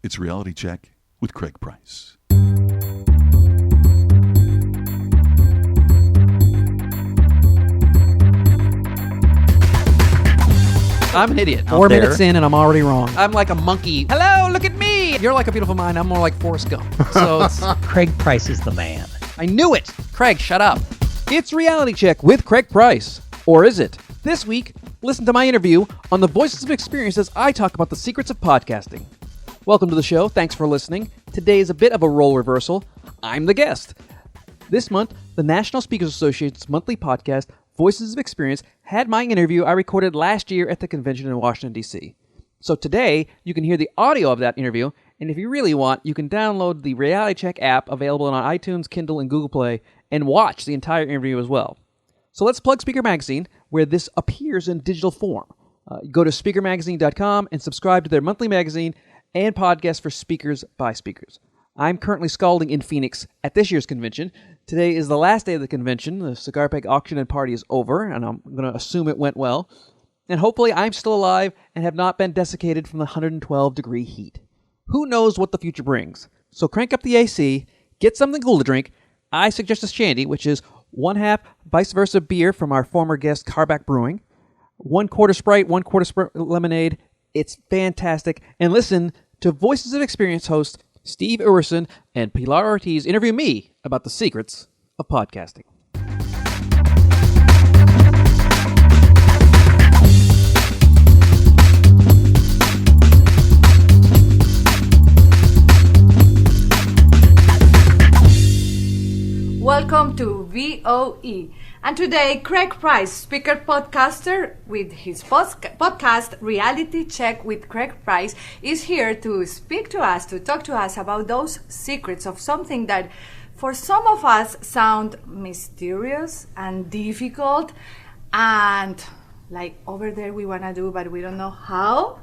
It's Reality Check with Craig Price. I'm an idiot. 4 minutes in and I'm already wrong. I'm like a monkey. Hello, look at me. You're like a beautiful mind. I'm more like Forrest Gump. So it's, Craig Price is the man. I knew it. Craig, shut up. it's Reality Check with Craig Price. Or is it? This week, listen to my interview on the Voices of Experience as I talk about the secrets of podcasting. Welcome to the show. Thanks for listening. Today is a bit of a role reversal. I'm the guest. This month, the National Speakers Association's monthly podcast, Voices of Experience, had my interview I recorded last year at the convention in Washington, D.C. So today, you can hear the audio of that interview, and if you really want, you can download the Reality Check app available on iTunes, Kindle, and Google Play, and watch the entire interview as well. So let's plug Speaker Magazine, where this appears in digital form. Go to speakermagazine.com and subscribe to their monthly magazine and podcast for speakers by speakers. I'm currently scalding in Phoenix at this year's convention. Today is the last day of the convention. The cigar pack auction and party is over, and I'm going to assume it went well. And hopefully I'm still alive and have not been desiccated from the 112-degree heat. Who knows what the future brings? So crank up the AC, get something cool to drink. I suggest a shandy, which is 1/2 vice versa beer from our former guest Carback Brewing, 1/4 Sprite, 1/4 lemonade. It's fantastic. And listen to Voices of Experience hosts Steve Iwersen and Pilar Ortiz interview me about the secrets of podcasting. Welcome to VOE. And today, Craig Price, speaker podcaster with his podcast, Reality Check with Craig Price, is here to speak to us, to talk to us about those secrets of something that for some of us sound mysterious and difficult and like over there we want to do, but we don't know how.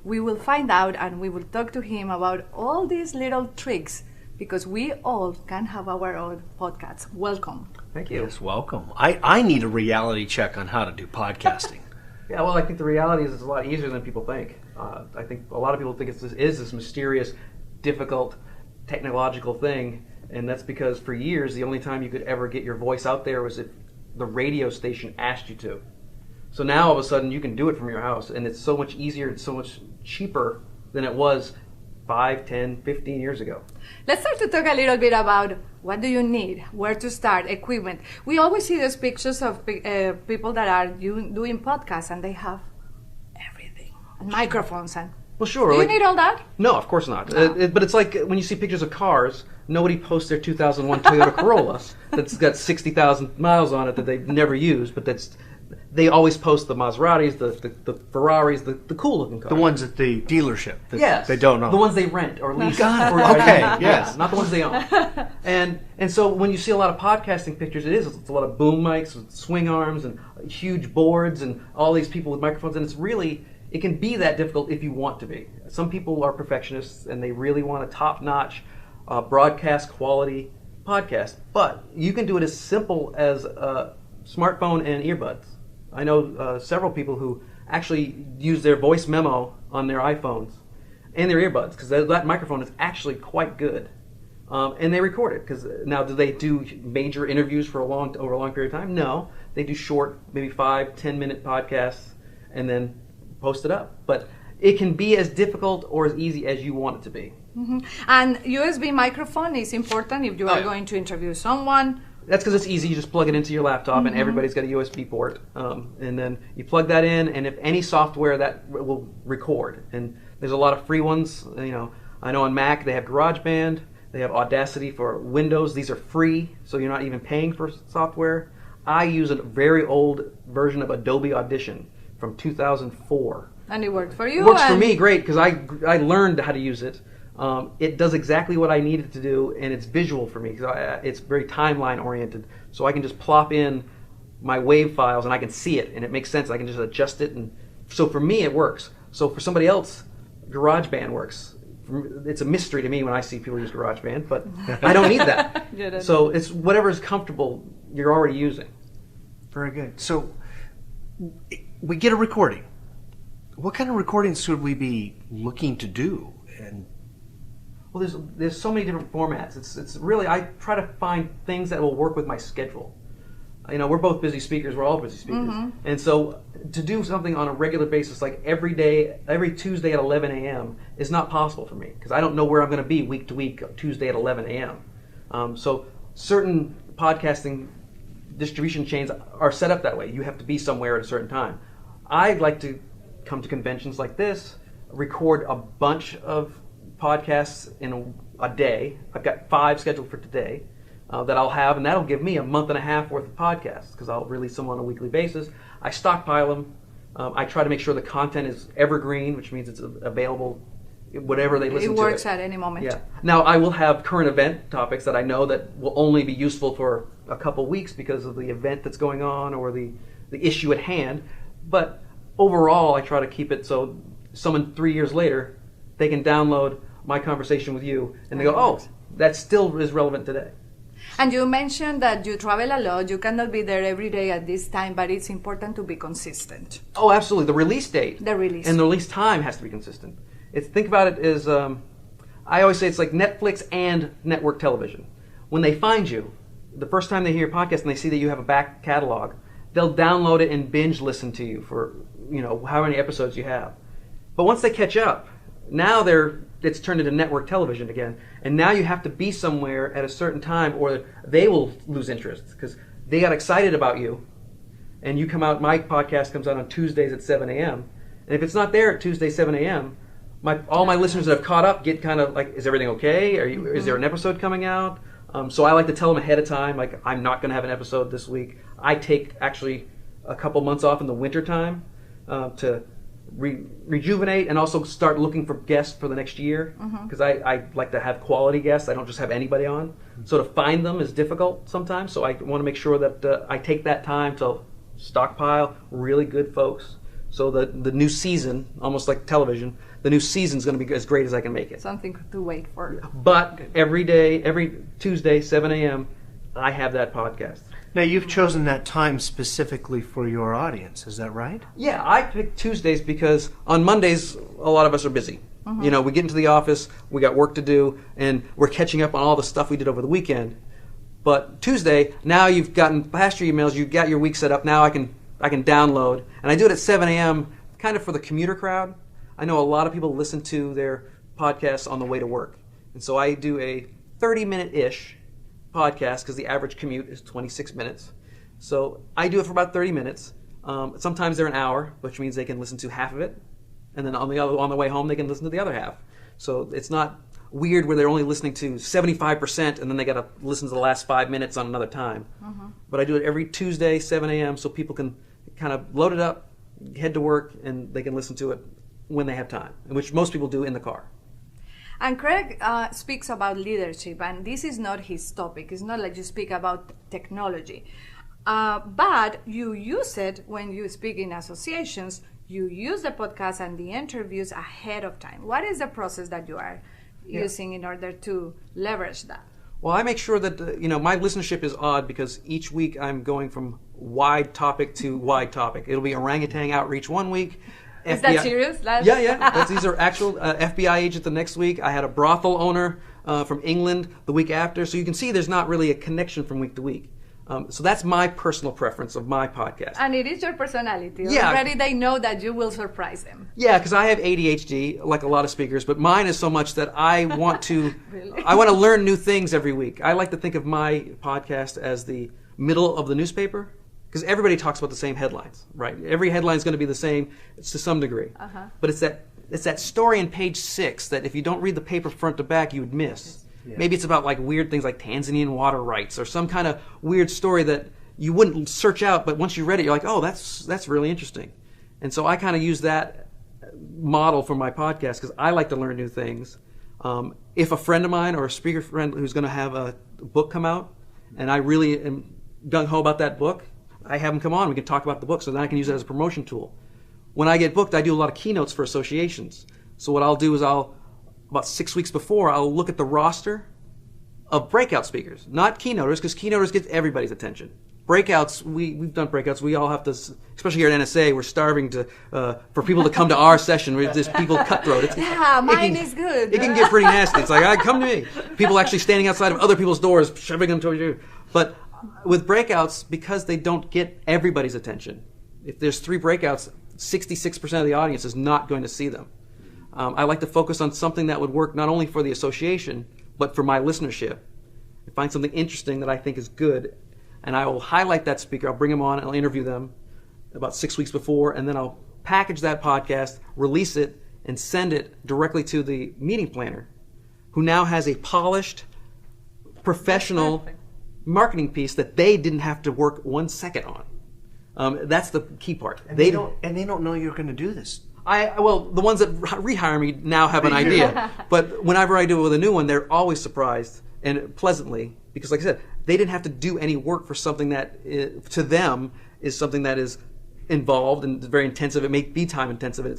We will find out and we will talk to him about all these little tricks because we all can have our own podcasts. Welcome. Thank you. Yes, welcome. I need a reality check on how to do podcasting. Yeah, well, I think the reality is it's a lot easier than people think. I think a lot of people think it is this mysterious, difficult, technological thing, and that's because for years the only time you could ever get your voice out there was if the radio station asked you to. So now all of a sudden you can do it from your house, and it's so much easier and so much cheaper than it was 5, 10, 15 years ago. Let's start to talk a little bit about what do you need, where to start, equipment. We always see those pictures of people that are doing podcasts and they have everything, and microphones. And Well, sure. do you need all that? No, of course not. No. But it's like when you see pictures of cars, nobody posts their 2001 Toyota Corolla that's got 60,000 miles on it that they've never used, but they always post the Maseratis, the Ferraris, the cool-looking cars. The ones at the dealership that Yes. they don't own. The ones they rent or lease. Okay, yes. Not the ones they own. And so when you see a lot of podcasting pictures, it's a lot of boom mics with swing arms and huge boards and all these people with microphones, and it can be that difficult if you want to be. Some people are perfectionists and they really want a top-notch broadcast quality podcast, but you can do it as simple as a smartphone and earbuds. I know several people who actually use their voice memo on their iPhones and their earbuds because that microphone is actually quite good, and they record it. Because now, do they do major interviews for over a long period of time? No, they do short, maybe 5-10 minute podcasts, and then post it up. But it can be as difficult or as easy as you want it to be. Mm-hmm. And USB microphone is important if you are going to interview someone. That's because it's easy. You just plug it into your laptop, and everybody's got a USB port. And then you plug that in, and if any software that will record. And there's a lot of free ones. I know on Mac they have GarageBand, they have Audacity for Windows. These are free, so you're not even paying for software. I use a very old version of Adobe Audition from 2004. And it worked for you. It works for me great because I learned how to use it. It does exactly what I need it to do, and it's visual for me because it's very timeline oriented. So I can just plop in my wave files and I can see it, and it makes sense. I can just adjust it, and so for me it works. So for somebody else, GarageBand works. It's a mystery to me when I see people use GarageBand, but I don't need that. So it's whatever's comfortable you're already using. Very good. So we get a recording. What kind of recordings should we be looking to do? And Well, there's so many different formats. It's really, I try to find things that will work with my schedule. We're both busy speakers. We're all busy speakers. And so to do something on a regular basis, like every day, every Tuesday at 11 a.m. is not possible for me because I don't know where I'm going to be week to week, Tuesday at 11 a.m. So certain podcasting distribution chains are set up that way. You have to be somewhere at a certain time. I'd like to come to conventions like this, record a bunch of podcasts in a day. I've got 5 scheduled for today. That I'll have, and that'll give me a month and a half worth of podcasts because I'll release them on a weekly basis. I stockpile them. I try to make sure the content is evergreen, which means it's available whatever they listen to. It works at any moment. Yeah. Now, I will have current event topics that I know that will only be useful for a couple weeks because of the event that's going on or the issue at hand. But overall, I try to keep it so someone 3 years later, they can download my conversation with you and they go, oh, that still is relevant today. And you mentioned that you travel a lot. You cannot be there every day at this time, but it's important to be consistent. Oh, absolutely. The release date. The release. And the release time has to be consistent. Think about it as, I always say it's like Netflix and network television. When they find you, the first time they hear your podcast and they see that you have a back catalog, they'll download it and binge listen to you for, how many episodes you have. But once they catch up, now it's turned into network television again, and now you have to be somewhere at a certain time or they will lose interest because they got excited about you and you come out, my podcast comes out on Tuesdays at 7 a.m. and if it's not there at Tuesday 7 a.m., all my listeners that have caught up get kind of like, is everything okay? Is there an episode coming out? So I like to tell them ahead of time, like I'm not going to have an episode this week. I take actually a couple months off in the winter time to rejuvenate and also start looking for guests for the next year because I like to have quality guests. I don't just have anybody on. So to find them is difficult sometimes. So I want to make sure that I take that time to stockpile really good folks. So the new season, almost like television, the new season is going to be as great as I can make it. Something to wait for. But every day, every Tuesday, 7 a.m., I have that podcast. Now, you've chosen that time specifically for your audience, is that right? Yeah, I picked Tuesdays because on Mondays, a lot of us are busy. We get into the office, we got work to do, and we're catching up on all the stuff we did over the weekend. But Tuesday, now you've gotten past your emails, you've got your week set up, now I can download. And I do it at 7 a.m. kind of for the commuter crowd. I know a lot of people listen to their podcasts on the way to work. And so I do a 30-minute-ish podcast because the average commute is 26 minutes. So I do it for about 30 minutes. Sometimes they're an hour, which means they can listen to half of it. And then on the way home, they can listen to the other half. So it's not weird where they're only listening to 75% and then they got to listen to the last 5 minutes on another time. But I do it every Tuesday, 7 a.m. so people can kind of load it up, head to work, and they can listen to it when they have time, which most people do in the car. And Craig speaks about leadership, and this is not his topic. It's not like you speak about technology. But you use it when you speak in associations. You use the podcast and the interviews ahead of time. What is the process that you are using in order to leverage that? Well, I make sure that my listenership is odd because each week I'm going from wide topic to wide topic. It'll be orangutan outreach one week. Is that serious? Yeah. These are actual FBI agents the next week. I had a brothel owner from England the week after. So you can see there's not really a connection from week to week. So that's my personal preference of my podcast. And it is your personality. Yeah. Already they know that you will surprise them. Yeah, because I have ADHD, like a lot of speakers, but mine is so much that I want to I want to learn new things every week. I like to think of my podcast as the middle of the newspaper. Because everybody talks about the same headlines, right? Every headline is going to be the same to some degree. But it's that story in page 6 that if you don't read the paper front to back, you would miss. Yeah. Maybe it's about like weird things like Tanzanian water rights or some kind of weird story that you wouldn't search out, but once you read it, you're like, oh, that's really interesting. And so I kind of use that model for my podcast because I like to learn new things. If a friend of mine or a speaker friend who's going to have a book come out, and I really am gung-ho about that book, I have them come on, we can talk about the book, so then I can use it as a promotion tool. When I get booked, I do a lot of keynotes for associations. So what I'll do is about 6 weeks before, I'll look at the roster of breakout speakers, not keynoters, because keynoters get everybody's attention. breakouts, we've done breakouts. We all have to, especially here at NSA, we're starving for people to come to our session. We're just people cutthroat. Mine is good. It can get pretty nasty. It's like, come to me. People actually standing outside of other people's doors, shoving them towards you. But with breakouts, because they don't get everybody's attention, if there's 3 breakouts, 66% of the audience is not going to see them. I like to focus on something that would work not only for the association, but for my listenership. I find something interesting that I think is good, and I will highlight that speaker. I'll bring them on, and I'll interview them about 6 weeks before, and then I'll package that podcast, release it, and send it directly to the meeting planner, who now has a polished, professional marketing piece that they didn't have to work 1 second on. That's the key part. And they don't know you're going to do this. Well, the ones that rehire me now have an idea, but whenever I do it with a new one, they're always surprised and pleasantly, because like I said, they didn't have to do any work for something that to them is something that is involved and very intensive. It may be time intensive, and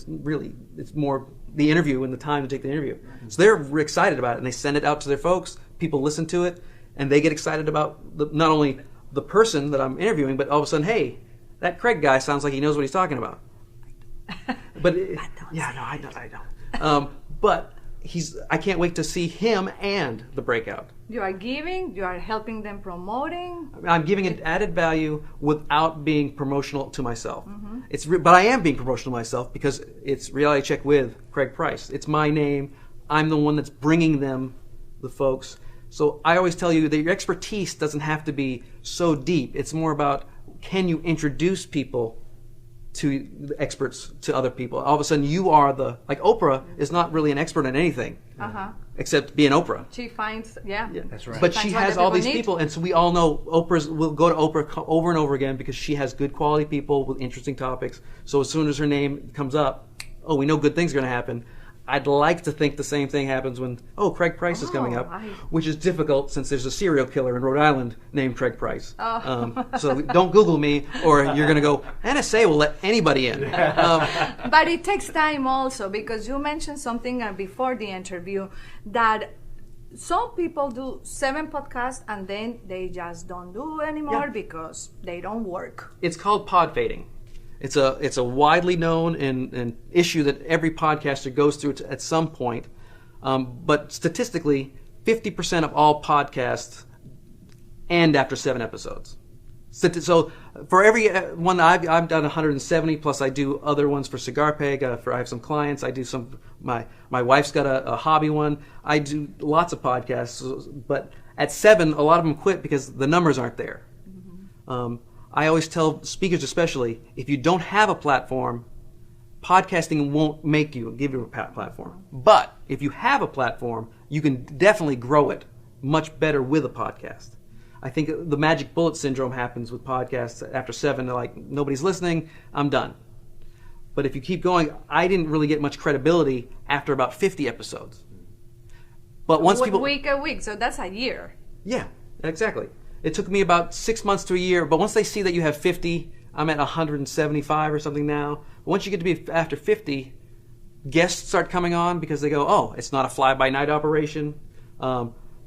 it's more the interview and the time to take the interview. So they're excited about it, and they send it out to their folks. People listen to it, and they get excited about not only the person that I'm interviewing, but all of a sudden, hey, that Craig guy sounds like he knows what he's talking about. But I don't. But I can't wait to see him and the breakout. You are giving, you are helping them promoting. I'm giving it added value without being promotional to myself. But I am being promotional to myself because it's Reality Check with Craig Price. It's my name. I'm the one that's bringing them the folks. So I always tell you that your expertise doesn't have to be so deep. It's more about, can you introduce people to the experts, to other people? All of a sudden you are like Oprah is not really an expert in anything except being Oprah. She finds, yeah. That's right. But she has all these people, and so we all know we'll go to Oprah over and over again because she has good quality people with interesting topics. So as soon as her name comes up, we know good things are going to happen. I'd like to think the same thing happens when, Craig Price is coming up, which is difficult since there's a serial killer in Rhode Island named Craig Price. So don't Google me, or you're going to go, NSA will let anybody in. But it takes time also, because you mentioned something before the interview that some people do 7 podcasts and then they just don't do anymore because they don't work. It's called pod fading. It's a widely known and issue that every podcaster goes through at some point. But statistically, 50% of all podcasts end after 7 episodes. So for every one, I've done 170, plus I do other ones for Cigar Peg. I have some clients. I do some. My wife's got a hobby one. I do lots of podcasts. But at 7, a lot of them quit because the numbers aren't there. I always tell speakers especially, if you don't have a platform, podcasting won't give you a platform. But if you have a platform, you can definitely grow it much better with a podcast. I think the magic bullet syndrome happens with podcasts after 7. They're like, nobody's listening, I'm done. But if you keep going, I didn't really get much credibility after about 50 episodes. But once people... Week a week, so that's a year. Yeah, exactly. It took me about 6 months to a year, but once they see that you have 50, I'm at 175 or something now. But once you get to be after 50, guests start coming on because they go, it's not a fly-by-night operation.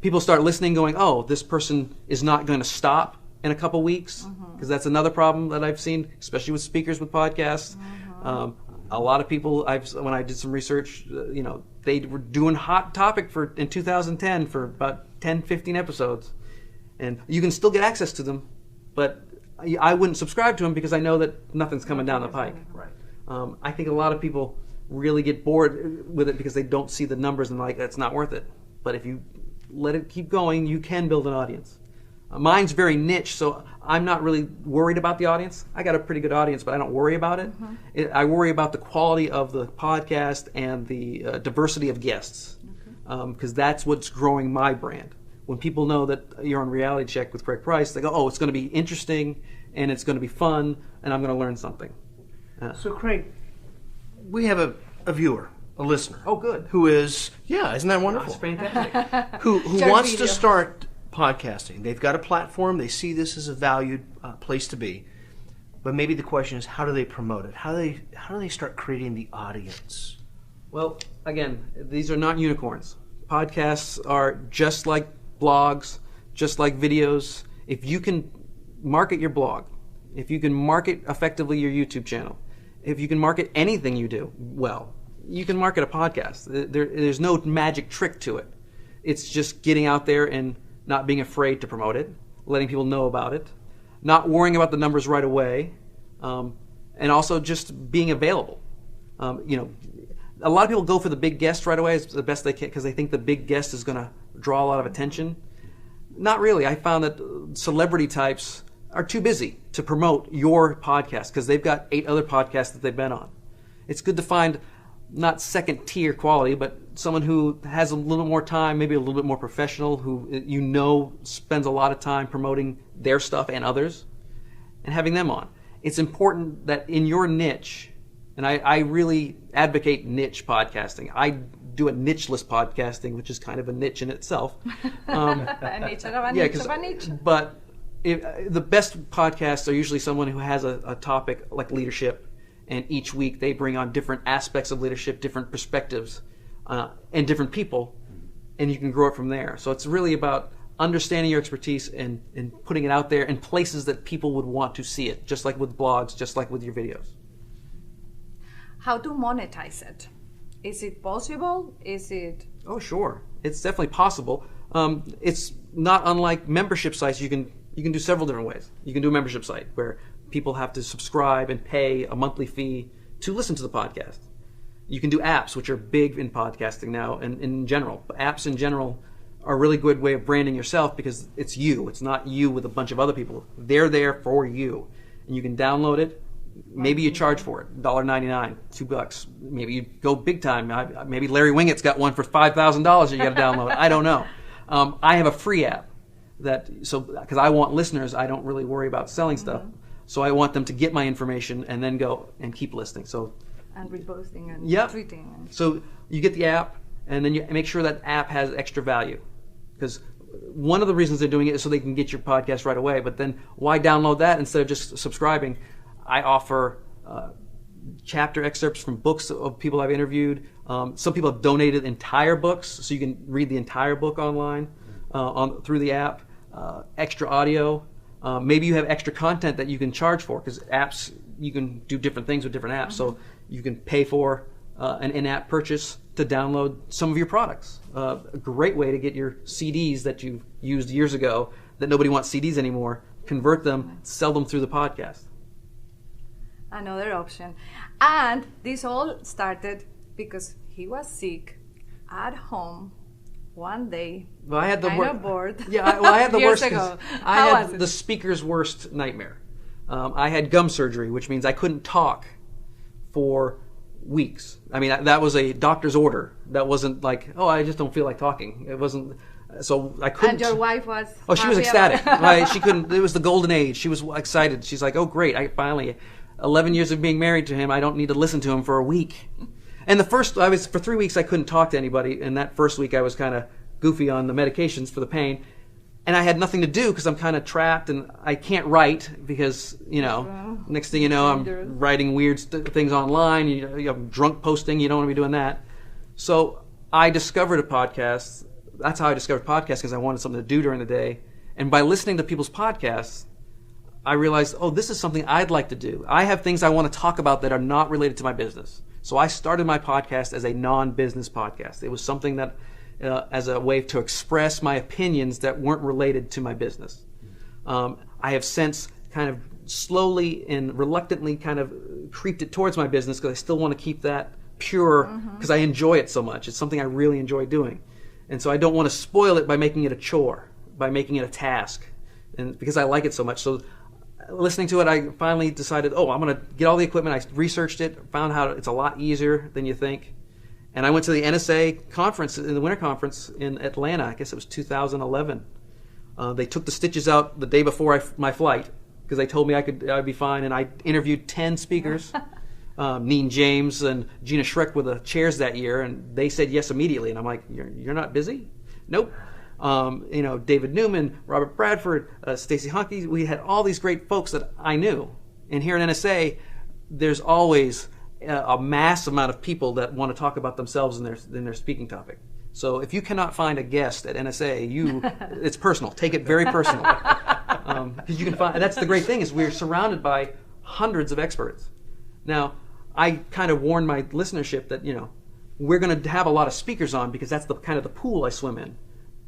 People start listening going, this person is not going to stop in a couple weeks, because that's another problem that I've seen, especially with speakers with podcasts. A lot of people, when I did some research, they were doing Hot Topic in 2010 for about 10, 15 episodes. And you can still get access to them, but I wouldn't subscribe to them because I know that nothing's coming down the pike. Right. I think a lot of people really get bored with it because they don't see the numbers and that's not worth it. But if you let it keep going, you can build an audience. Mine's very niche, so I'm not really worried about the audience. I got a pretty good audience, but I don't worry about it. I worry about the quality of the podcast and the diversity of guests, because that's what's growing my brand. When people know that you're on Reality Check with Craig Price, they go, it's going to be interesting, and it's going to be fun, and I'm going to learn something. So, Craig, we have a viewer, a listener. Oh, good. Who is, isn't that wonderful? That's fantastic. who wants to start podcasting. They've got a platform. They see this as a valued place to be. But maybe the question is, how do they promote it? How do they start creating the audience? Well, again, these are not unicorns. Podcasts are just like blogs, just like videos. If you can market your blog, if you can market effectively your YouTube channel, if you can market anything you do well, you can market a podcast. There's no magic trick to it. It's just getting out there and not being afraid to promote it, letting people know about it, not worrying about the numbers right away, and also just being available. A lot of people go for the big guest right away as the best they can because they think the big guest is going to draw a lot of attention. Not really. I found that celebrity types are too busy to promote your podcast because they've got 8 other podcasts that they've been on. It's good to find not second tier quality, but someone who has a little more time, maybe a little bit more professional, who spends a lot of time promoting their stuff and others, and having them on. It's important that in your niche, and I really advocate niche podcasting. I do a nicheless podcasting, which is kind of a niche in itself. A niche of a niche of a niche. But the best podcasts are usually someone who has a topic like leadership, and each week they bring on different aspects of leadership, different perspectives, and different people, and you can grow it from there. So it's really about understanding your expertise and putting it out there in places that people would want to see it, just like with blogs, just like with your videos. How to monetize it? Is it possible? Is it? Oh, sure. It's definitely possible. It's not unlike membership sites. You can do several different ways. You can do a membership site where people have to subscribe and pay a monthly fee to listen to the podcast. You can do apps, which are big in podcasting now and in general. Apps in general are a really good way of branding yourself because it's you. It's not you with a bunch of other people. They're there for you. And you can download it. Maybe you charge for it, $1.99, $2. Maybe you go big time. Maybe Larry Wingett's got one for $5,000 you got to download. I don't know. I have a free app because I want listeners. I don't really worry about selling stuff. So I want them to get my information and then go and keep listening. And reposting and tweeting. So you get the app, and then you make sure that app has extra value. Because one of the reasons they're doing it is so they can get your podcast right away. But then why download that instead of just subscribing? I offer chapter excerpts from books of people I've interviewed. Some people have donated entire books, so you can read the entire book online through the app. Extra audio. Maybe you have extra content that you can charge for, because apps, you can do different things with different apps. So you can pay for an in-app purchase to download some of your products. A great way to get your CDs that you used years ago that nobody wants CDs anymore, convert them, sell them through the podcast. Another option. And this all started because he was sick at home one day. Well, I had the bored. Yeah, I had the years worst. Ago. I How had was it? the speaker's worst nightmare. I had gum surgery, which means I couldn't talk for weeks. I mean, that was a doctor's order. That wasn't like, oh, I just don't feel like talking. It wasn't. So I couldn't. And your wife was. Oh, she was ecstatic. Right? She couldn't. It was the golden age. She was excited. She's like, oh, great! I finally. 11 years of being married to him, I don't need to listen to him for a week. And for 3 weeks I couldn't talk to anybody, and that first week I was kind of goofy on the medications for the pain, and I had nothing to do because I'm kind of trapped and I can't write because, next thing you know, I'm writing weird things online, you have drunk posting, you don't want to be doing that. So I discovered a podcast. That's how I discovered podcasts, because I wanted something to do during the day. And by listening to people's podcasts, I realized, this is something I'd like to do. I have things I want to talk about that are not related to my business. So I started my podcast as a non-business podcast. It was something that, as a way to express my opinions that weren't related to my business. I have since kind of slowly and reluctantly kind of creeped it towards my business because I still want to keep that pure because I enjoy it so much. It's something I really enjoy doing. And so I don't want to spoil it by making it a chore, by making it a task, and because I like it so much. So listening to it, I finally decided, I'm going to get all the equipment. I researched it, found out it's a lot easier than you think. And I went to the NSA conference, the winter conference in Atlanta. I guess it was 2011. They took the stitches out the day before my flight because they told me I'd be fine. And I interviewed 10 speakers, Neen James and Gina Schreck were the chairs that year, and they said yes immediately. And I'm like, you're not busy? Nope. David Newman, Robert Bradford, Stacey Hunke. We had all these great folks that I knew. And here at NSA, there's always a mass amount of people that want to talk about themselves in their speaking topic. So if you cannot find a guest at NSA, it's personal. Take it very personal. Because you can find, and that's the great thing is we're surrounded by hundreds of experts. Now, I kind of warned my listenership that we're going to have a lot of speakers on because that's the kind of the pool I swim in.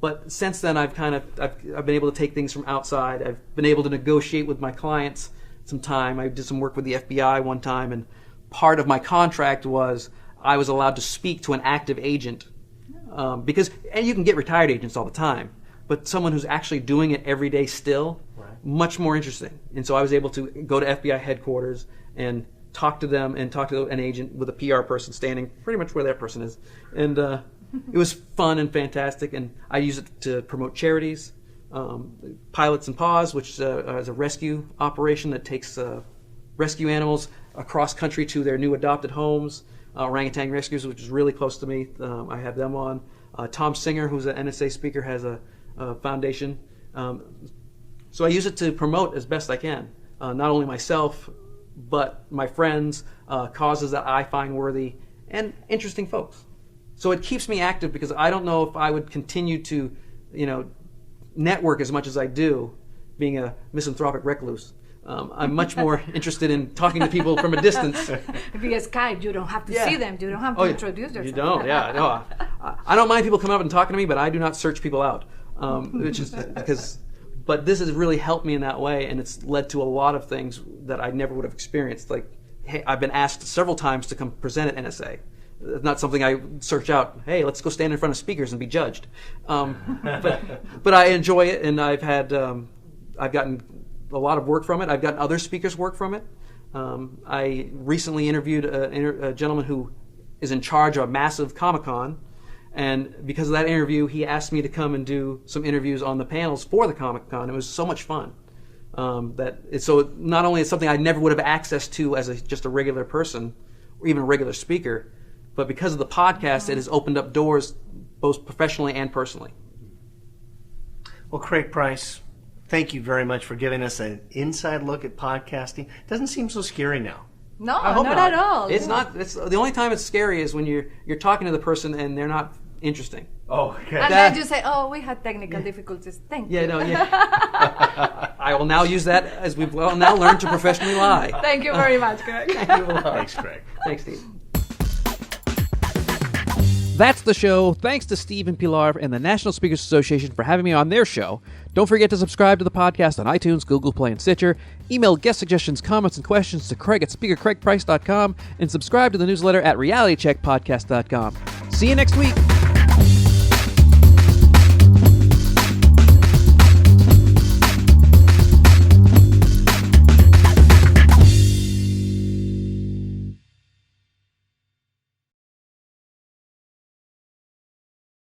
But since then, I've been able to take things from outside. I've been able to negotiate with my clients some time. I did some work with the FBI one time, and part of my contract was I was allowed to speak to an active agent and you can get retired agents all the time, but someone who's actually doing it every day still, much more interesting. And so I was able to go to FBI headquarters and talk to them and talk to an agent with a PR person standing pretty much where that person is. And it was fun and fantastic, and I use it to promote charities. Pilots and Paws, which is a rescue operation that takes rescue animals across country to their new adopted homes. Orangutan Rescues, which is really close to me. I have them on. Tom Singer, who's an NSA speaker, has a foundation. So I use it to promote as best I can, not only myself, but my friends, causes that I find worthy, and interesting folks. So it keeps me active because I don't know if I would continue to, network as much as I do, being a misanthropic recluse. I'm much more interested in talking to people from a distance. Via Skype, you don't have to see them. You don't have to introduce yourself. You don't, yeah. No, I don't mind people coming up and talking to me, but I do not search people out, which is because. But this has really helped me in that way, and it's led to a lot of things that I never would have experienced. Like, hey, I've been asked several times to come present at NSA. It's not something I search out. Hey, let's go stand in front of speakers and be judged. But I enjoy it, and I've gotten a lot of work from it. I've gotten other speakers work from it. I recently interviewed a gentleman who is in charge of a massive Comic-Con, and because of that interview, he asked me to come and do some interviews on the panels for the Comic-Con. It was so much fun. So not only is something I never would have access to as just a regular person or even a regular speaker, but because of the podcast, it has opened up doors both professionally and personally. Well, Craig Price, thank you very much for giving us an inside look at podcasting. Doesn't seem so scary now. No, I hope not at all. It's not. It's the only time it's scary is when you're talking to the person and they're not interesting. Oh, okay. And then you say, "Oh, we had technical difficulties." Thank you. I will now use that as we've now learned to professionally lie. Thank you very much, Greg. Thank you a lot. Thanks, Craig. Thanks, Steve. That's the show. Thanks to Steve and Pilar and the National Speakers Association for having me on their show. Don't forget to subscribe to the podcast on iTunes, Google Play, and Stitcher. Email guest suggestions, comments, and questions to Craig at speakercraigprice.com, and subscribe to the newsletter at realitycheckpodcast.com. See you next week.